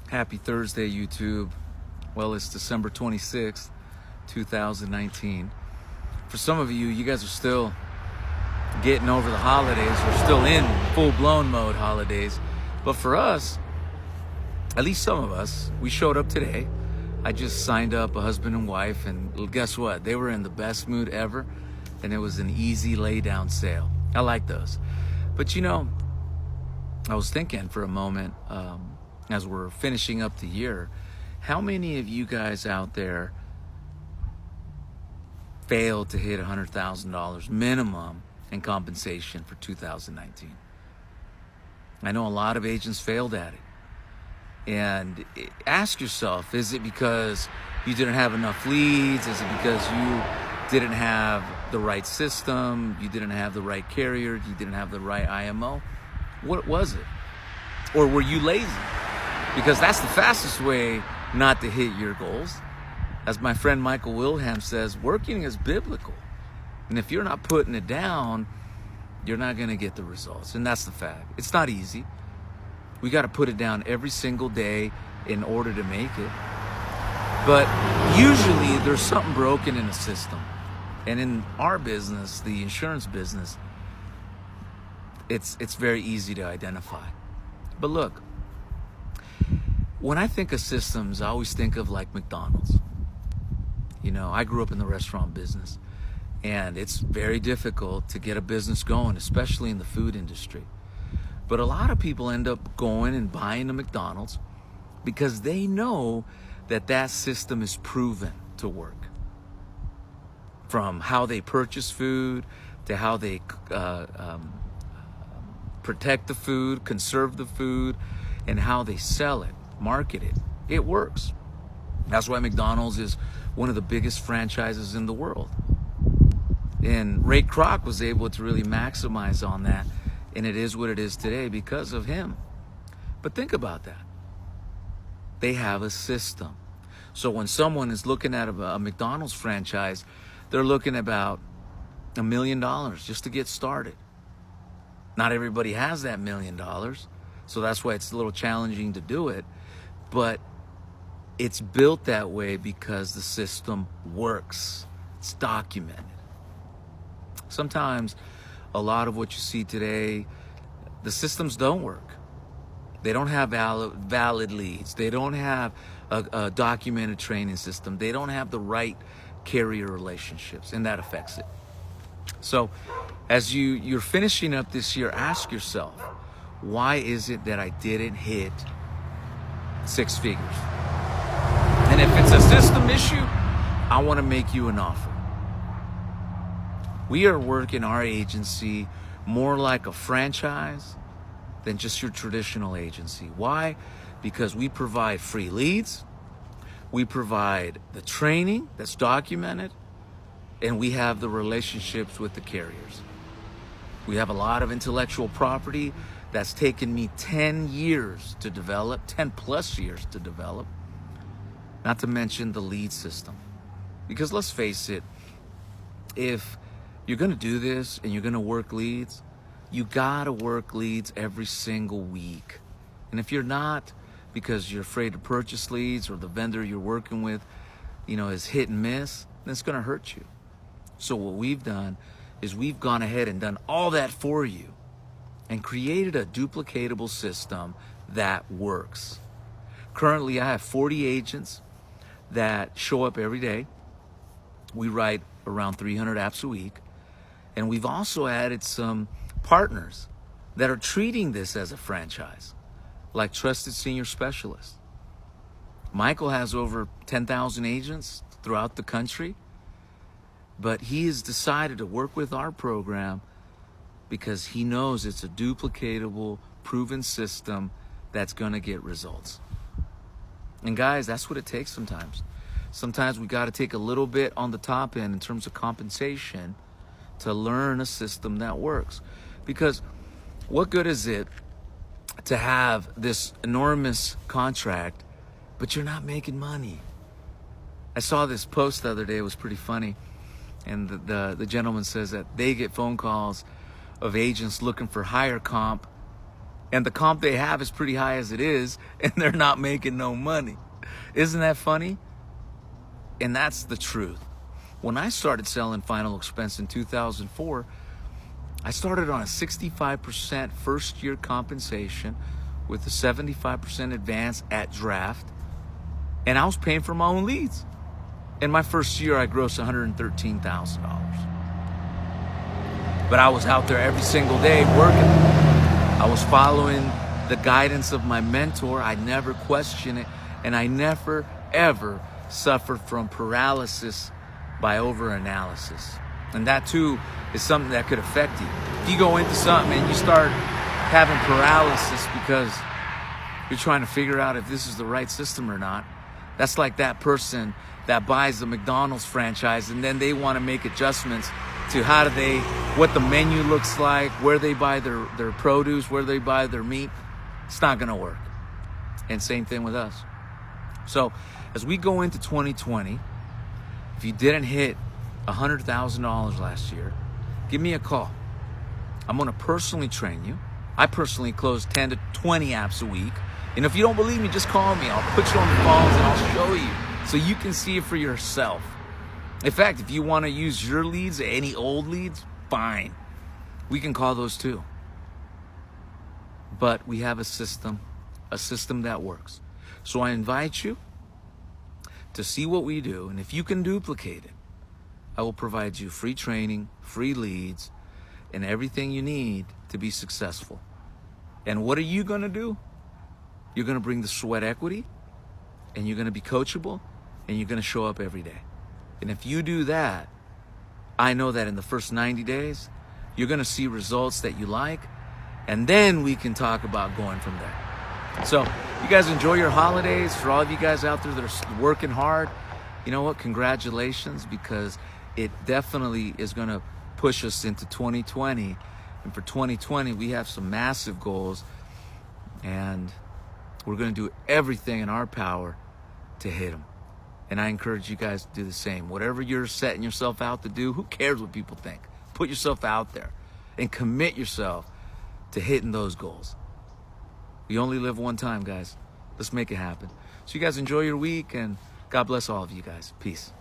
Happy Thursday, YouTube. Well, it's December 26th, 2019. For some of you, you guys are still getting over the holidays. We're still in full-blown mode holidays. But for us, at least some of us, we showed up today. I just signed up a husband and wife, and guess what? They were in the best mood ever, and it was an easy lay-down sale. I like those. But you know, I was thinking for a moment, as we're finishing up the year, how many of you guys out there failed to hit $100,000 minimum in compensation for 2019? I know a lot of agents failed at it. And ask yourself, is it because you didn't have enough leads? Is it because you didn't have the right system? You didn't have the right carrier? You didn't have the right IMO? What was it? Or were you lazy? Because that's the fastest way not to hit your goals. As my friend Michael Wilhelm says, working is biblical. And if you're not putting it down, you're not going to get the results. And that's the fact. It's not easy. We got to put it down every single day in order to make it. But usually there's something broken in the system. And in our business, the insurance business, it's very easy to identify. But look, when I think of systems, I always think of like McDonald's. You know, I grew up in the restaurant business, and it's very difficult to get a business going, especially in the food industry. But a lot of people end up going and buying a McDonald's because they know that that system is proven to work. From how they purchase food to how they protect the food, conserve the food, and how they sell it, market it. It works. That's why McDonald's is one of the biggest franchises in the world. And Ray Kroc was able to really maximize on that. And it is what it is today because of him. But think about that. They have a system. So when someone is looking at a McDonald's franchise, they're looking at about $1 million just to get started. Not everybody has that $1 million. So that's why it's a little challenging to do it. But it's built that way because the system works. It's documented. Sometimes a lot of what you see today, the systems don't work. They don't have valid leads. They don't have a documented training system. They don't have the right carrier relationships, and that affects it. So as you're finishing up this year, ask yourself, why is it that I didn't hit 6 figures? And if it's a system issue, I want to make you an offer. We are working our agency more like a franchise than just your traditional agency. Why? Because we provide free leads, we provide the training that's documented, and we have the relationships with the carriers. We have a lot of intellectual property that's taken me 10 years to develop, 10 plus years to develop, not to mention the lead system. Because let's face it, if you're going to do this and you're going to work leads, you got to work leads every single week. And if you're not, because you're afraid to purchase leads or the vendor you're working with, you know, is hit and miss, then it's going to hurt you. So what we've done is we've gone ahead and done all that for you and created a duplicatable system that works. Currently, I have 40 agents that show up every day. We write around 300 apps a week. And we've also added some partners that are treating this as a franchise, like Trusted Senior Specialists. Michael has over 10,000 agents throughout the country, but he has decided to work with our program because he knows it's a duplicatable, proven system that's going to get results. And guys, that's what it takes sometimes. Sometimes we got to take a little bit on the top end in terms of compensation to learn a system that works. Because what good is it to have this enormous contract, but you're not making money? I saw this post the other day. It was pretty funny. And the gentleman says that they get phone calls of agents looking for higher comp And the comp they have is pretty high as it is, and they're not making no money. Isn't that funny? And that's the truth. When I started selling Final Expense in 2004, I started on a 65% first year compensation with a 75% advance at draft, and I was paying for my own leads. In my first year, I grossed $113,000. But I was out there every single day working. I was following the guidance of my mentor. I never questioned it, and I never, ever suffered from paralysis by overanalysis. And that too is something that could affect you. If you go into something and you start having paralysis because you're trying to figure out if this is the right system or not, that's like that person that buys the McDonald's franchise and then they want to make adjustments to what the menu looks like, where they buy their produce, where they buy their meat. It's not going to work. And same thing with us. So as we go into 2020, if you didn't hit $100,000 last year, give me a call. I'm going to personally train you. I personally close 10 to 20 apps a week. And if you don't believe me, just call me. I'll put you on the phones and I'll show you so you can see it for yourself. In fact, if you want to use your leads, any old leads, fine. We can call those too. But we have a system that works. So I invite you to see what we do. And if you can duplicate it, I will provide you free training, free leads, and everything you need to be successful. And what are you going to do? You're going to bring the sweat equity, and you're going to be coachable, and you're going to show up every day. And if you do that, I know that in the first 90 days, you're going to see results that you like, and then we can talk about going from there. So you guys enjoy your holidays. For all of you guys out there that are working hard, you know what? Congratulations, because it definitely is going to push us into 2020. And for 2020, we have some massive goals, and we're going to do everything in our power to hit them. And I encourage you guys to do the same. Whatever you're setting yourself out to do, who cares what people think? Put yourself out there and commit yourself to hitting those goals. You only live one time, guys. Let's make it happen. So you guys enjoy your week, and God bless all of you guys. Peace.